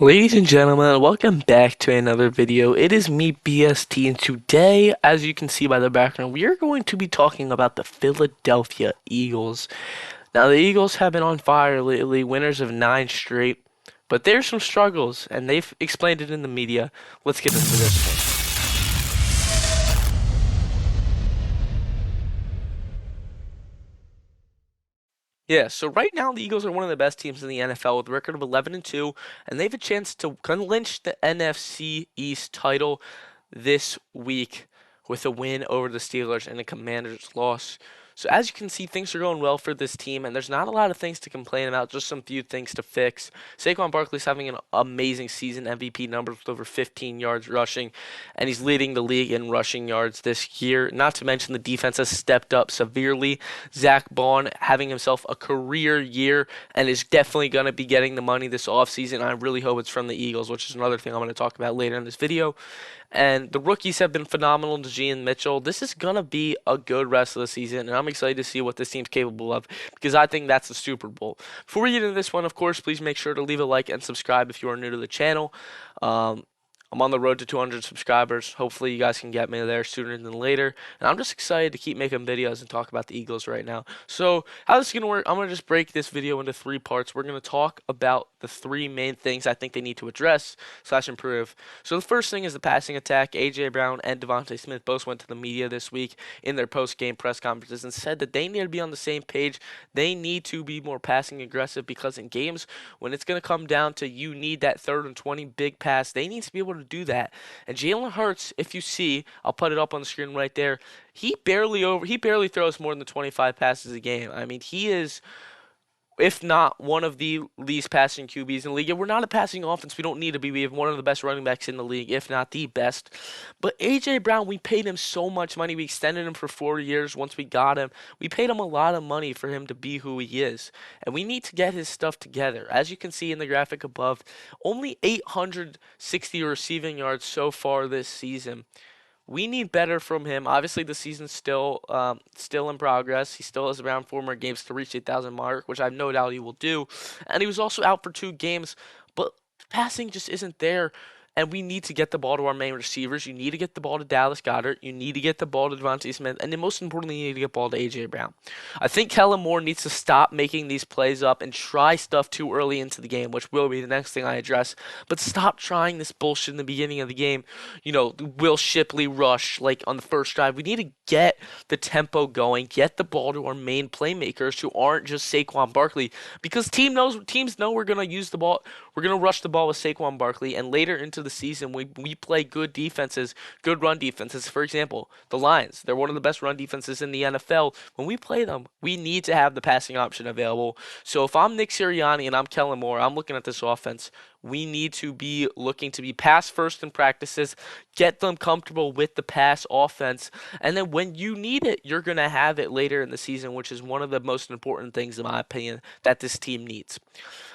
Ladies and gentlemen, welcome back to another video. It is me, BST, and today, as you can see by the background, we are going to be talking about the Philadelphia Eagles. Now, the Eagles have been on fire lately, winners of 9 straight, but there's some struggles, and they've explained it in the media. Let's get into this one. Yeah, so right now the Eagles are one of the best teams in the NFL with a record of 11 and 2, and they have a chance to clinch the NFC East title this week with a win over the Steelers and a Commanders loss. So as you can see, things are going well for this team, and there's not a lot of things to complain about, just some few things to fix. Saquon Barkley's having an amazing season, MVP numbers with over 15 yards rushing, and he's leading the league in rushing yards this year. Not to mention the defense has stepped up severely. Zach Bond having himself a career year and is definitely going to be getting the money this offseason. I really hope it's from the Eagles, which is another thing I'm going to talk about later in this video. And the rookies have been phenomenal. DeGene and Mitchell. This is going to be a good rest of the season, and I'm excited to see what this team's capable of because I think that's the Super Bowl. Before we get into this one, of course, please make sure to leave a like and subscribe if you are new to the channel. Um, I'm on the road to 200 subscribers. Hopefully, you guys can get me there sooner than later. And I'm just excited to keep making videos and talk about the Eagles right now. So, how this is going to work, I'm going to just break this video into 3 parts. We're going to talk about the 3 main things I think they need to address / improve. So, the first thing is the passing attack. A.J. Brown and Devontae Smith both went to the media this week in their post-game press conferences and said that they need to be on the same page. They need to be more passing aggressive because in games, when it's going to come down to you need that 3rd and 20 big pass, they need to be able to do that. And Jalen Hurts, if you see, I'll put it up on the screen right there. He barely throws more than 25 passes a game. I mean, he is, if not one of the least passing QBs in the league. And we're not a passing offense. We don't need to be. We have one of the best running backs in the league, if not the best. But A.J. Brown, we paid him so much money. We extended him for 4 years once we got him. We paid him a lot of money for him to be who he is. And we need to get his stuff together. As you can see in the graphic above, only 860 receiving yards so far this season. We need better from him. Obviously, the season's still in progress. He still has around 4 more games to reach the 8,000 mark, which I have no doubt he will do. And he was also out for 2 games, but passing just isn't there. And we need to get the ball to our main receivers. You need to get the ball to Dallas Goedert. You need to get the ball to Devontae Smith. And then most importantly, you need to get the ball to A.J. Brown. I think Kellen Moore needs to stop making these plays up and try stuff too early into the game, which will be the next thing I address. But stop trying this bullshit in the beginning of the game. You know, Will Shipley rush like on the first drive. We need to get the tempo going, get the ball to our main playmakers who aren't just Saquon Barkley. Because teams know we're gonna use the ball. We're gonna rush the ball with Saquon Barkley, and later into the season, we play good defenses, good run defenses. For example, the Lions, they're one of the best run defenses in the NFL. When we play them, we need to have the passing option available. So if I'm Nick Sirianni and I'm Kellen Moore, I'm looking at this offense. We need to be looking to be pass first in practices, get them comfortable with the pass offense, and then when you need it, you're going to have it later in the season, which is one of the most important things, in my opinion, that this team needs.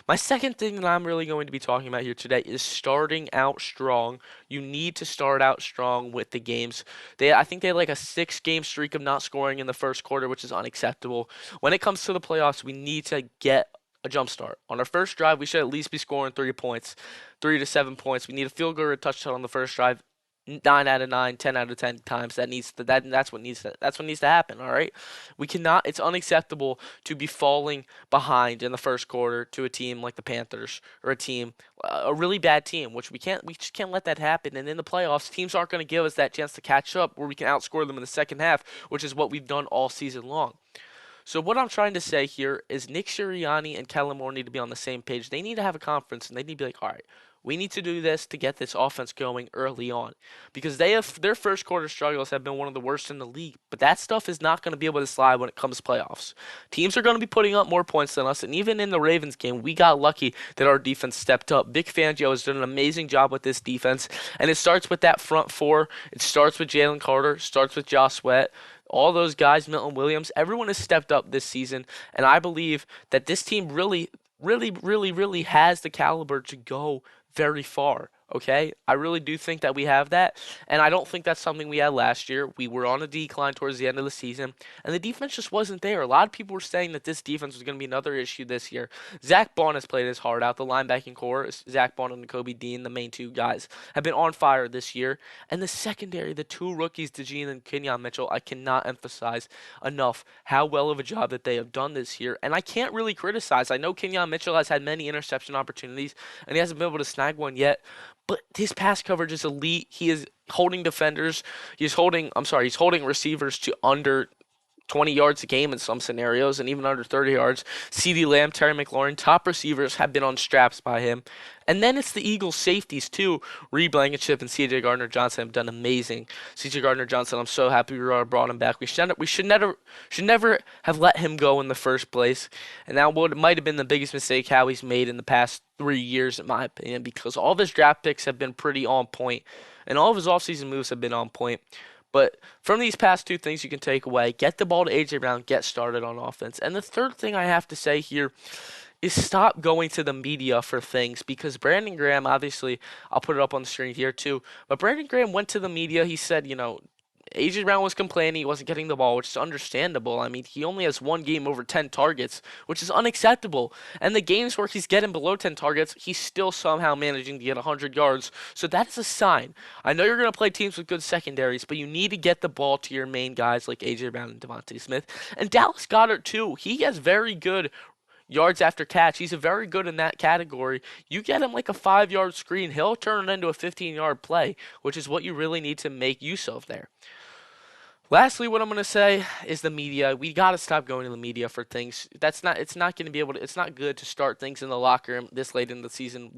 My second thing that I'm really going to be talking about here today is starting out strong. You need to start out strong with the games. I think they had like a 6-game streak of not scoring in the first quarter, which is unacceptable. When it comes to the playoffs, we need to get a jump start. On our first drive, we should at least be scoring 3 points, 3 to 7 points. We need a field goal or a touchdown on the first drive. 9 out of 9, 10 out of 10 times that's what needs to happen. All right, we cannot. It's unacceptable to be falling behind in the first quarter to a team like the Panthers or a really bad team, which we just can't let that happen. And in the playoffs, teams aren't going to give us that chance to catch up where we can outscore them in the second half, which is what we've done all season long. So what I'm trying to say here is Nick Sirianni and Kellen Moore need to be on the same page. They need to have a conference and they need to be like, all right, we need to do this to get this offense going early on, because their first quarter struggles have been one of the worst in the league. But that stuff is not going to be able to slide when it comes to playoffs. Teams are going to be putting up more points than us, and even in the Ravens game, we got lucky that our defense stepped up. Vic Fangio has done an amazing job with this defense, and it starts with that front four. It starts with Jalen Carter, starts with Josh Sweat. All those guys, Milton Williams, everyone has stepped up this season, and I believe that this team really has the caliber to go very far. Okay, I really do think that we have that, and I don't think that's something we had last year. We were on a decline towards the end of the season, and the defense just wasn't there. A lot of people were saying that this defense was going to be another issue this year. Zach Bond has played his heart out. The linebacking core, Zach Bond and Kobe Dean, the main two guys, have been on fire this year. And the secondary, the two rookies, DeGene and Kenyon Mitchell, I cannot emphasize enough how well of a job that they have done this year. And I can't really criticize. I know Kenyon Mitchell has had many interception opportunities, and he hasn't been able to snag one yet. But his pass coverage is elite. He is holding defenders. He's holding receivers to under 20 yards a game in some scenarios, and even under 30 yards. CeeDee Lamb, Terry McLaurin, top receivers have been on straps by him. And then it's the Eagles' safeties, too. Reed Blankenship and C.J. Gardner-Johnson have done amazing. C.J. Gardner-Johnson, I'm so happy we brought him back. We should never have let him go in the first place. And that might have been the biggest mistake Howie's made in the past 3 years, in my opinion, because all of his draft picks have been pretty on point, and all of his offseason moves have been on point. But from these past two things you can take away, get the ball to A.J. Brown, get started on offense. And the third thing I have to say here is stop going to the media for things, because Brandon Graham, obviously, I'll put it up on the screen here too, but Brandon Graham went to the media. He said, A.J. Brown was complaining he wasn't getting the ball, which is understandable. I mean, he only has one game over 10 targets, which is unacceptable. And the games where he's getting below 10 targets, he's still somehow managing to get 100 yards. So that's a sign. I know you're going to play teams with good secondaries, but you need to get the ball to your main guys like A.J. Brown and Devontae Smith. And Dallas Goedert, too. He has very good yards after catch. He's very good in that category. You get him like a 5-yard screen, he'll turn it into a 15-yard play, which is what you really need to make use of there. Lastly, what I'm going to say is the media. We got to stop going to the media for things. It's not going to be able to, it's not good to start things in the locker room this late in the season.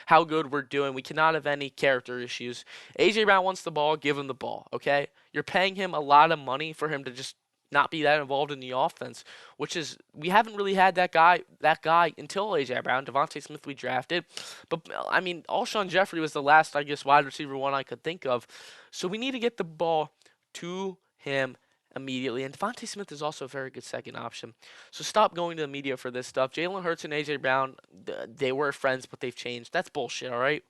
How good we're doing. We cannot have any character issues. A.J. Brown wants the ball, give him the ball, okay? You're paying him a lot of money for him to just not be that involved in the offense, which is, we haven't really had that guy until A.J. Brown. Devontae Smith we drafted. But, I mean, Alshon Jeffrey was the last, I guess, wide receiver one I could think of. So we need to get the ball to him immediately. And Devontae Smith is also a very good second option. So stop going to the media for this stuff. Jalen Hurts and A.J. Brown, they were friends, but they've changed. That's bullshit, all right?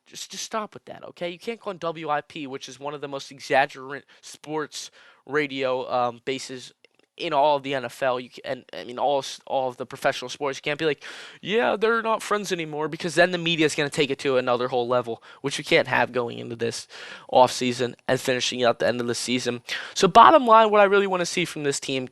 Just stop with that, okay? You can't go on WIP, which is one of the most exaggerant sports radio bases in all of the NFL. And I mean all of the professional sports. You can't be like, yeah, they're not friends anymore, because then the media is going to take it to another whole level, which we can't have going into this off season and finishing out the end of the season. So bottom line, what I really want to see from this team,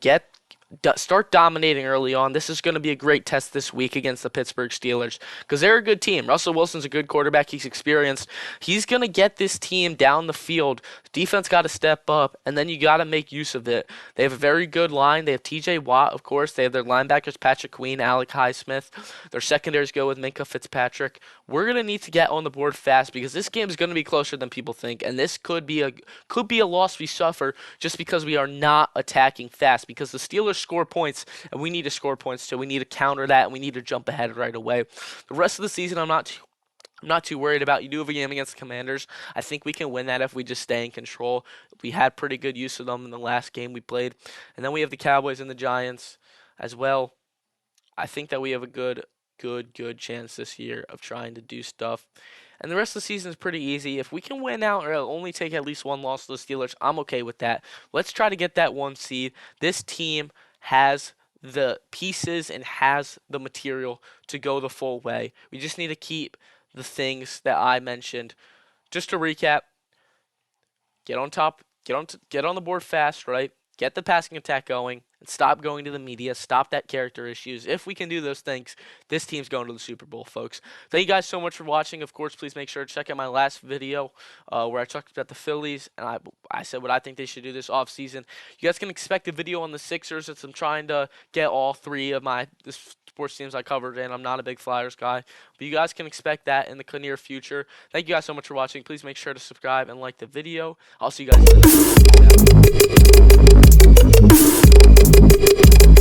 start dominating early on. This is going to be a great test this week against the Pittsburgh Steelers, because they're a good team. Russell Wilson's a good quarterback. He's experienced. He's going to get this team down the field. Defense got to step up, and then you got to make use of it. They have a very good line. They have T.J. Watt, of course. They have their linebackers, Patrick Queen, Alec Highsmith. Their secondaries go with Minkah Fitzpatrick. We're going to need to get on the board fast, because this game is going to be closer than people think, and this could be a loss we suffer just because we are not attacking fast, because the Steelers score points, and we need to score points too. We need to counter that, and we need to jump ahead right away. The rest of the season, I'm not too worried about. You do have a game against the Commanders. I think we can win that if we just stay in control. We had pretty good use of them in the last game we played. And then we have the Cowboys and the Giants as well. I think that we have a good chance this year of trying to do stuff. And the rest of the season is pretty easy. If we can win out or only take at least one loss to the Steelers, I'm okay with that. Let's try to get that 1 seed. This team has the pieces and has the material to go the full way. We just need to keep the things that I mentioned. Just to recap, get on top, get on the board fast, right? Get the passing attack going, and stop going to the media. Stop that character issues. If we can do those things, this team's going to the Super Bowl, folks. Thank you guys so much for watching. Of course, please make sure to check out my last video where I talked about the Phillies, and I said what I think they should do this offseason. You guys can expect a video on the Sixers, as I'm trying to get all 3 of my sports teams I covered, and I'm not a big Flyers guy. But you guys can expect that in the near future. Thank you guys so much for watching. Please make sure to subscribe and like the video. I'll see you guys in the next video.